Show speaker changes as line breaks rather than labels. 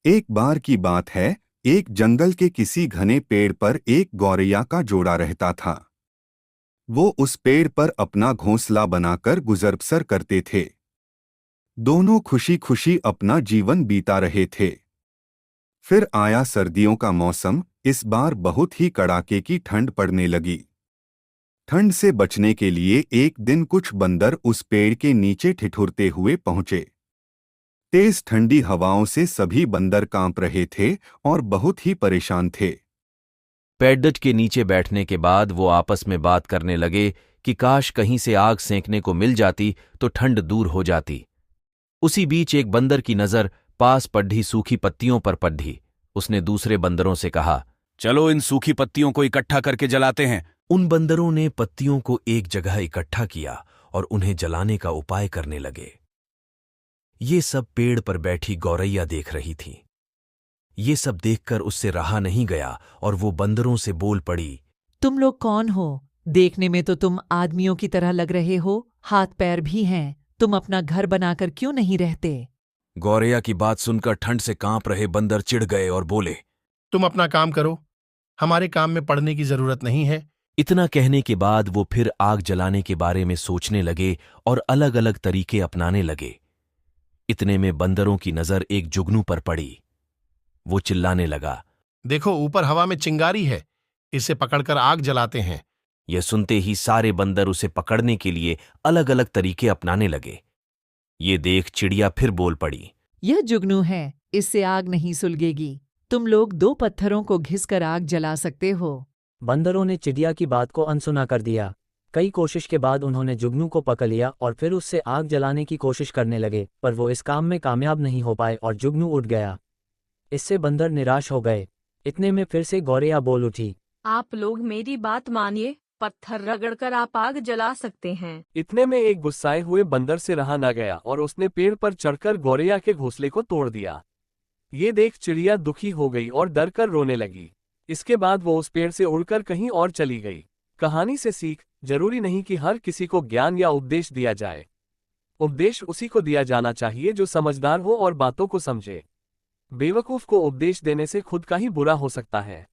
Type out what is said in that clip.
एक बार की बात है, एक जंगल के किसी घने पेड़ पर एक गौरैया का जोड़ा रहता था। वो उस पेड़ पर अपना घोंसला बनाकर गुजर बसर करते थे। दोनों खुशी खुशी अपना जीवन बीता रहे थे। फिर आया सर्दियों का मौसम। इस बार बहुत ही कड़ाके की ठंड पड़ने लगी। ठंड से बचने के लिए एक दिन कुछ बंदर उस पेड़ के नीचे ठिठुरते हुए पहुंचे। तेज ठंडी हवाओं से सभी बंदर कांप रहे थे और बहुत ही परेशान थे।
पेड़ के नीचे बैठने के बाद वो आपस में बात करने लगे कि काश कहीं से आग सेंकने को मिल जाती तो ठंड दूर हो जाती। उसी बीच एक बंदर की नजर पास पड़ी सूखी पत्तियों पर पड़ी। उसने दूसरे बंदरों से कहा,
चलो इन सूखी पत्तियों को इकट्ठा करके जलाते हैं।
उन बंदरों ने पत्तियों को एक जगह इकट्ठा किया और उन्हें जलाने का उपाय करने लगे। ये सब पेड़ पर बैठी गौरैया देख रही थी। ये सब देखकर उससे रहा नहीं गया और वो बंदरों से बोल पड़ी,
तुम लोग कौन हो? देखने में तो तुम आदमियों की तरह लग रहे हो, हाथ पैर भी हैं। तुम अपना घर बनाकर क्यों नहीं रहते?
गौरैया की बात सुनकर ठंड से कांप रहे बंदर चिढ़ गए और बोले,
तुम अपना काम करो, हमारे काम में पड़ने की जरूरत नहीं है।
इतना कहने के बाद वो फिर आग जलाने के बारे में सोचने लगे और अलग अलग तरीके अपनाने लगे। इतने में बंदरों की नजर एक जुगनू पर पड़ी। वो चिल्लाने लगा,
देखो ऊपर हवा में चिंगारी है, इसे पकड़कर आग जलाते हैं।
यह सुनते ही सारे बंदर उसे पकड़ने के लिए अलग अलग तरीके अपनाने लगे। ये देख चिड़िया फिर बोल पड़ी,
यह जुगनू है, इससे आग नहीं सुलगेगी। तुम लोग 2 पत्थरों को घिसकर आग जला सकते हो।
बंदरों ने चिड़िया की बात को अनसुना कर दिया। कई कोशिश के बाद उन्होंने जुगनू को पकड़ लिया और फिर उससे आग जलाने की कोशिश करने लगे, पर वो इस काम में कामयाब नहीं हो पाए और जुगनू उड़ गया। इससे बंदर निराश हो गए। इतने में फिर से गौरैया बोल उठी,
आप लोग मेरी बात मानिए, पत्थर रगड़कर आप आग जला सकते हैं।
इतने में एक गुस्साए हुए बंदर से रहा न गया और उसने पेड़ पर चढ़कर गौरैया के घोंसले को तोड़ दिया। ये देख चिड़िया दुखी हो गई और डर कर रोने लगी। इसके बाद वो उस पेड़ से उड़कर कहीं और चली गई। कहानी से सीख, जरूरी नहीं कि हर किसी को ज्ञान या उपदेश दिया जाए। उपदेश उसी को दिया जाना चाहिए जो समझदार हो और बातों को समझे। बेवकूफ को उपदेश देने से खुद का ही बुरा हो सकता है।